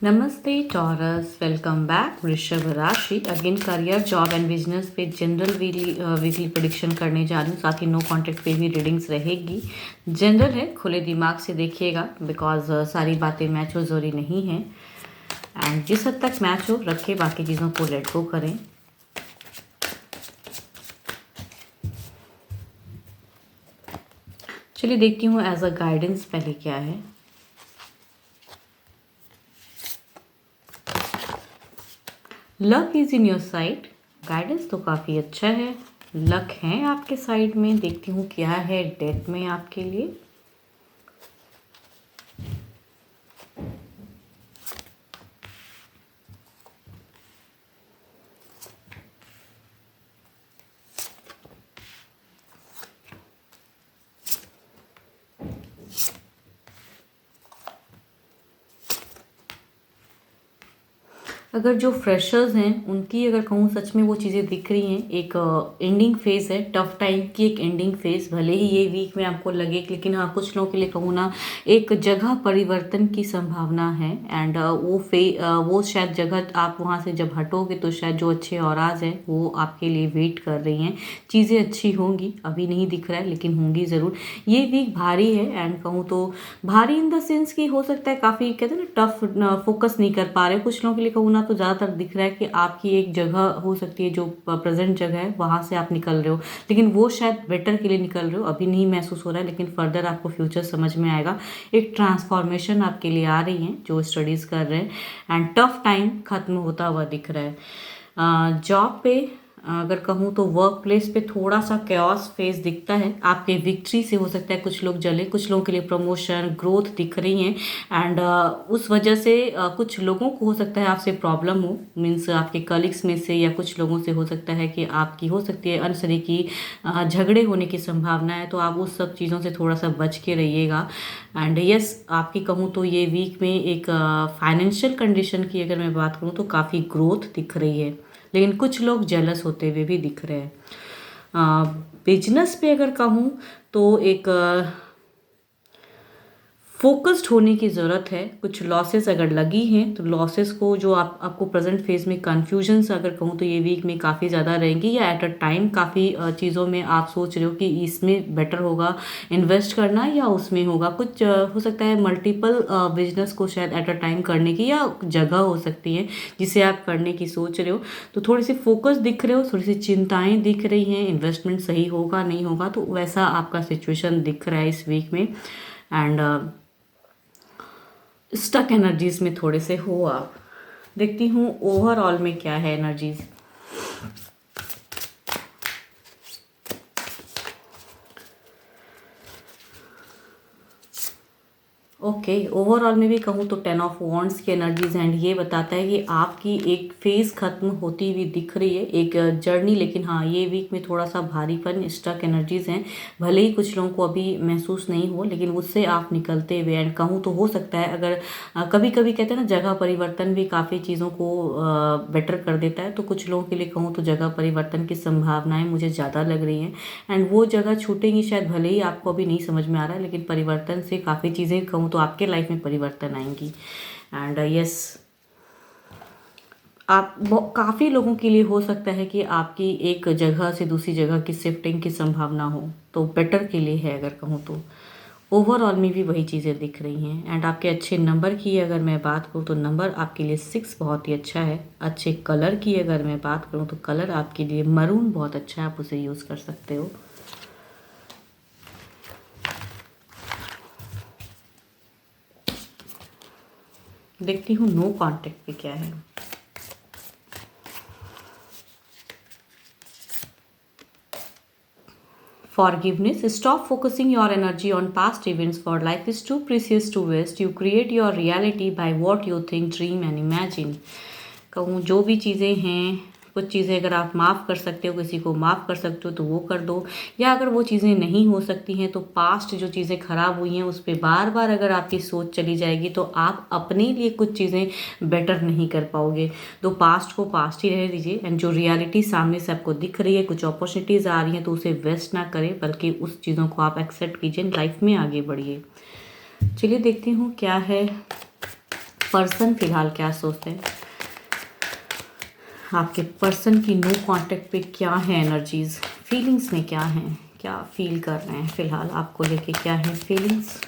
नमस्ते taurus, welcome back. वृषभ राशि again career, job and business पे जनरल वीकली प्रेडिक्शन करने जा रही हूँ। साथ ही नो कॉन्टेक्ट पे भी रीडिंग्स रहेगी। जनरल है, खुले दिमाग से देखिएगा बिकॉज सारी बातें मैच हो जरूरी नहीं है। एंड जिस हद तक मैच हो रखे, बाकी चीज़ों को लेट गो करें। चलिए देखती हूँ एज अ गाइडेंस पहले क्या है। Luck is in your side, guidance तो काफ़ी अच्छा है। लक है आपके साइड में। देखती हूँ क्या है डेथ में आपके लिए। अगर जो फ्रेशर्स हैं उनकी अगर कहूँ सच में वो चीज़ें दिख रही हैं। एक एंडिंग फेज़ है, टफ टाइम की एक एंडिंग फेज़। भले ही ये वीक में आपको लगे, लेकिन हाँ कुछ लोगों के लिए कहूँ ना, एक जगह परिवर्तन की संभावना है। एंड वो शायद जगह आप वहाँ से जब हटोगे तो शायद जो अच्छे औराज हैं वो आपके लिए वेट कर रही हैं। चीज़ें अच्छी होंगी, अभी नहीं दिख रहा है लेकिन होंगी ज़रूर। ये वीक भारी है एंड कहूँ तो भारी इन द सेंस कि हो सकता है काफ़ी कहते हैं ना टफ, फोकस नहीं कर पा रहे। कुछ लोगों के लिए कहूँ ना तो ज़्यादातर दिख रहा है कि आपकी एक जगह हो सकती है जो प्रेजेंट जगह है वहाँ से आप निकल रहे हो, लेकिन वो शायद बेटर के लिए निकल रहे हो। अभी नहीं महसूस हो रहा है लेकिन फर्दर आपको फ्यूचर समझ में आएगा। एक ट्रांसफॉर्मेशन आपके लिए आ रही है जो स्टडीज़ कर रहे हैं। एंड टफ टाइम खत्म होता हुआ दिख रहा है। जॉब पे अगर कहूँ तो वर्क प्लेस पे थोड़ा सा कैओस फेस दिखता है। आपके विक्ट्री से हो सकता है कुछ लोग जले, कुछ लोगों के लिए प्रमोशन ग्रोथ दिख रही हैं। एंड उस वजह से कुछ लोगों को हो सकता है आपसे प्रॉब्लम हो, मीन्स आपके कलीग्स में से या कुछ लोगों से हो सकता है कि आपकी हो सकती है अनसरी की झगड़े होने की संभावना है। तो आप उस सब चीज़ों से थोड़ा सा बच के रहिएगा। एंड यस, आपकी कहूँ तो ये वीक में एक फाइनेंशियल कंडीशन की अगर मैं बात करूँ तो काफ़ी ग्रोथ दिख रही है, लेकिन कुछ लोग जेलस होते हुए भी दिख रहे हैं। बिजनेस पे अगर कहूँ तो एक फोकस्ड होने की ज़रूरत है। कुछ लॉसेस अगर लगी हैं तो लॉसेस को जो आपको प्रेजेंट फेज में कन्फ्यूजन्स अगर कहूँ तो ये वीक में काफ़ी ज़्यादा रहेंगी, या एट अ टाइम काफ़ी चीज़ों में आप सोच रहे हो कि इसमें बेटर होगा इन्वेस्ट करना या उसमें होगा। कुछ हो सकता है मल्टीपल बिजनेस को शायद एट अ टाइम करने की या जगह हो सकती है जिसे आप करने की सोच रहे हो। तो थोड़ी सी फोकस दिख रहे हो, थोड़ी सी चिंताएँ दिख रही हैं। इन्वेस्टमेंट सही होगा नहीं होगा, तो वैसा आपका सिचुएशन दिख रहा है इस वीक में। एंड स्टक एनर्जीज में थोड़े से हो आप। देखती हूँ ओवरऑल में क्या है एनर्जीज। ओके, ओवरऑल में भी कहूँ तो 10 ऑफ वॉन्ड्स की एनर्जीज एंड ये बताता है कि आपकी एक फेज खत्म होती हुई दिख रही है, एक जर्नी। लेकिन हाँ ये वीक में थोड़ा सा भारीपन, स्टक एनर्जीज हैं। भले ही कुछ लोगों को अभी महसूस नहीं हो, लेकिन उससे आप निकलते हुए एंड कहूँ तो हो सकता है अगर कभी कभी कहते हैं ना जगह परिवर्तन भी काफ़ी चीज़ों को बेटर कर देता है। तो कुछ लोगों के लिए कहूँ तो जगह परिवर्तन की संभावनाएं मुझे ज़्यादा लग रही हैं। एंड वो जगह छूटेंगी शायद, भले ही आपको अभी नहीं समझ में आ रहा है, लेकिन परिवर्तन से काफ़ी चीज़ें कहूँ तो आपके लाइफ में परिवर्तन आएंगी। एंड यस, आप काफ़ी लोगों के लिए हो सकता है कि आपकी एक जगह से दूसरी जगह की शिफ्टिंग की संभावना हो, तो बेटर के लिए है अगर कहूँ तो। ओवरऑल में भी वही चीज़ें दिख रही हैं। एंड आपके अच्छे नंबर की अगर मैं बात करूँ तो नंबर आपके लिए 6 बहुत ही अच्छा है। अच्छे कलर की अगर मैं बात करूँ तो कलर आपके लिए मरून बहुत अच्छा है, आप उसे यूज़ कर सकते हो। देखती हूँ नो कॉन्टेक्ट पे क्या है। Forgiveness. Stop focusing your energy on past events, for life is too precious to waste. You create your reality by what you think, dream and imagine. कहूँ जो भी चीज़ें हैं, कुछ चीज़ें अगर आप माफ़ कर सकते हो, किसी को माफ़ कर सकते हो तो वो कर दो। या अगर वो चीज़ें नहीं हो सकती हैं तो पास्ट जो चीज़ें ख़राब हुई हैं उस पर बार बार अगर आपकी सोच चली जाएगी तो आप अपने लिए कुछ चीज़ें बेटर नहीं कर पाओगे। तो पास्ट को पास्ट ही रह दीजिए। एंड जो रियलिटी सामने से आपको दिख रही है, कुछ अपॉर्चुनिटीज़ आ रही हैं, तो उसे वेस्ट ना करें बल्कि उस चीज़ों को आप एक्सेप्ट कीजिए, लाइफ में आगे बढ़िए। चलिए देखती हूँ क्या है पर्सन फिलहाल क्या सोचते हैं, आपके पर्सन की नो कांटेक्ट पे क्या है एनर्जीज, फीलिंग्स में क्या है, क्या फील कर रहे हैं फिलहाल आपको लेके, क्या है फीलिंग्स।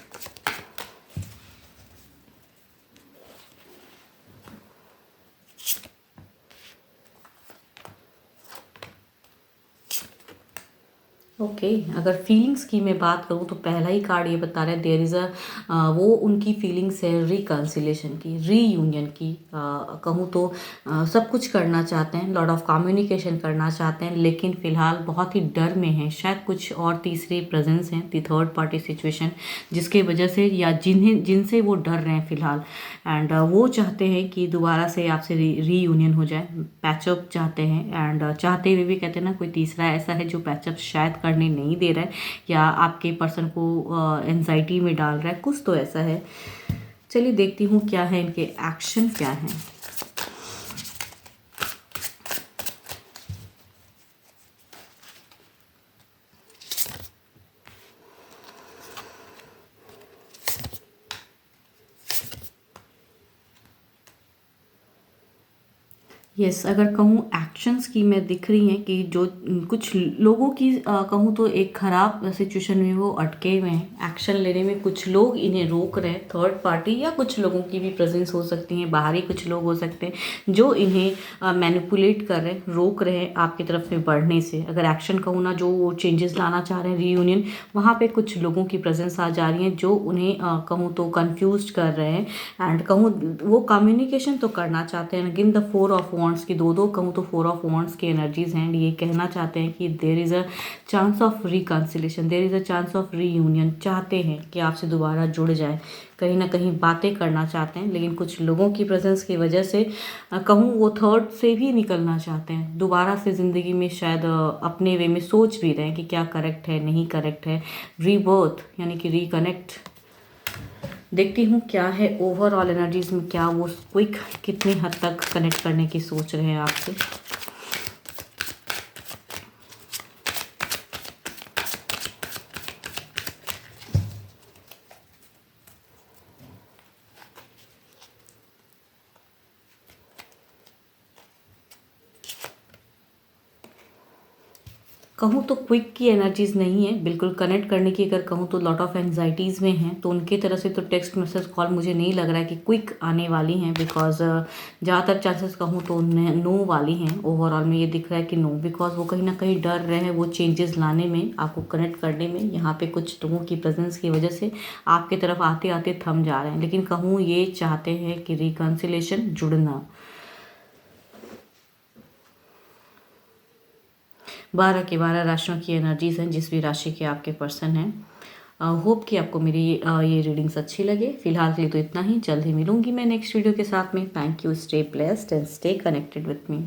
ओके अगर फीलिंग्स की मैं बात करूँ तो पहला ही कार्ड ये बता रहा है देयर इज़ वो उनकी फीलिंग्स है रिकन्सिलेशन की, रीयूनियन की, कहूँ तो सब कुछ करना चाहते हैं, लॉट ऑफ कम्युनिकेशन करना चाहते हैं, लेकिन फ़िलहाल बहुत ही डर में हैं, शायद कुछ और तीसरे प्रेजेंस हैं, दी थर्ड पार्टी सिचुएशन, जिसके वजह से या जिनसे वो डर रहे हैं फ़िलहाल। एंड वो चाहते हैं कि दोबारा से आपसे रीयूनियन हो जाए, पैचअप चाहते हैं, एंड चाहते हुए भी कहते हैं ना कोई तीसरा ऐसा है जो पैचअप शायद करने नहीं दे रहा है या आपके पर्सन को एंजाइटी में डाल रहा है, कुछ तो ऐसा है। चलिए देखती हूँ क्या है इनके एक्शन क्या हैं। यस अगर कहूँ एक्शंस की मैं दिख रही हैं कि जो कुछ लोगों की कहूँ तो एक ख़राब सिचुएशन में वो अटके हुए हैं, एक्शन लेने में कुछ लोग इन्हें रोक रहे हैं, थर्ड पार्टी या कुछ लोगों की भी प्रेजेंस हो सकती है, बाहरी कुछ लोग हो सकते हैं जो इन्हें मैनिपुलेट कर रहे हैं, रोक रहे हैं आपकी तरफ में बढ़ने से। अगर एक्शन कहूँ ना, जो चेंजेस लाना चाह रहे हैं रीयूनियन, वहाँ पर कुछ लोगों की प्रेजेंस आ जा रही है जो उन्हें कहूँ तो कन्फ्यूज कर रहे हैं, एंड कहूँ वो कम्युनिकेशन तो करना चाहते हैं। अगेन द 4 ऑफ वॉन्ड्स की दो कहूँ तो 4 ऑफ वॉन्ड्स की एनर्जीज हैं, ये कहना चाहते हैं कि there is a chance of reconciliation, there is a chance of reunion, चाहते हैं कि आपसे दोबारा जुड़ जाए, कहीं ना कहीं बातें करना चाहते हैं, लेकिन कुछ लोगों की प्रेजेंस की वजह से कहूँ वो थर्ड से भी निकलना चाहते हैं, दोबारा से ज़िंदगी में शायद अपने वे में सोच भी रहे हैं कि क्या करेक्ट है नहीं करेक्ट है, रीबर्थ यानी कि रिकनेक्ट। देखती हूँ क्या है ओवरऑल एनर्जीज में, क्या वो क्विक कितनी हद तक कनेक्ट करने की सोच रहे हैं आपसे। कहूँ तो क्विक की एनर्जीज नहीं है, बिल्कुल कनेक्ट करने की अगर कहूँ तो लॉट ऑफ एंजाइटीज़ में हैं, तो उनकी तरफ से तो टेक्स्ट मैसेज कॉल मुझे नहीं लग रहा है कि क्विक आने वाली हैं, बिकॉज ज़्यादातर चांसेस कहूँ तो नो वाली हैं। ओवरऑल में ये दिख रहा है कि नो, बिकॉज वो कहीं ना कहीं डर रहे हैं वो चेंजेस लाने में, आपको कनेक्ट करने में, यहाँ पे कुछ लोगों की प्रेजेंस की वजह से आपकी तरफ आते आते थम जा रहे हैं, लेकिन कहूँ ये चाहते हैं कि रिकन्सिलेशन, जुड़ना। 12 के 12 राशियों की एनर्जीज हैं, जिस भी राशि के आपके पर्सन हैं। होप कि आपको मेरी ये रीडिंग्स अच्छी लगे। फिलहाल के लिए तो इतना ही, जल्द ही मिलूंगी मैं नेक्स्ट वीडियो के साथ में। Thank you, stay blessed and stay connected with me.